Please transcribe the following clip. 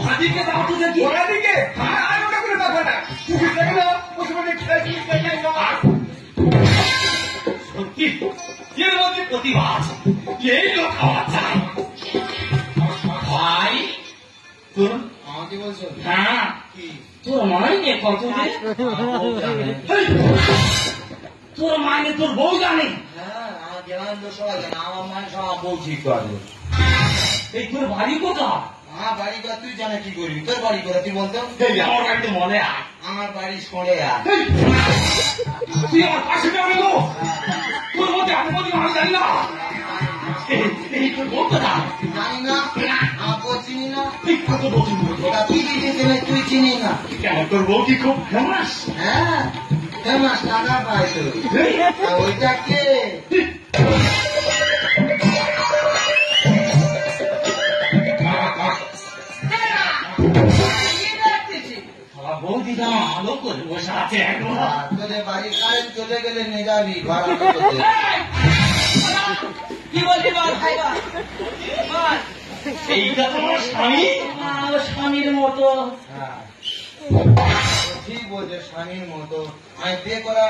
ওদিকে দাও তো দেখি। ওদিকে আর ওটা করে দাও না। তুমি দেখো ওখানে খেয়ে সত্যি এর মধ্যে প্রতিভা আছে। এই লোক খাওয়া চাই ভাই। তোর আমাকে বলছো? হ্যাঁ তোর মাইনে কত রে? তোর মাইনে তোর বউ জানে? হ্যাঁ আমার গ্রামের লোক সবাই জানে। আমার মানে সব বউ ঠিক করে। এই তোর বাড়ি কোথায়? আমার বাড়ি করা তুই জানে কি করবি? তোর বাড়ি করা তুই বলতো? আমার বাড়িতে মনে আয়। আমার বাড়ি সরে আর তুই আমার পাশে যাবে গো। তোর মধ্যে আমি বলি আমি জানি না। এই তোর বউ কোথায়? জানি না। আমার বউ চিনি না। তুই কত বছর ওটা তুই দিয়েছিস তুই চিনি না। কেন তোর বউ কি খুব ফেমাস? হ্যাঁ ফেমাস টাকা পাই তো। ওইটা কে? বৌদি দাম আলো করে বসে আছে একদম। তোদের বাড়ির কারেন্ট চলে গেলে নিয়ে যাবি ভাড়া কি বললি বল ভাই বল। এইটা তোমার স্বামী? আমার স্বামীর মতো। ঠিক বলছে স্বামীর মতো। আমি বিয়ে করা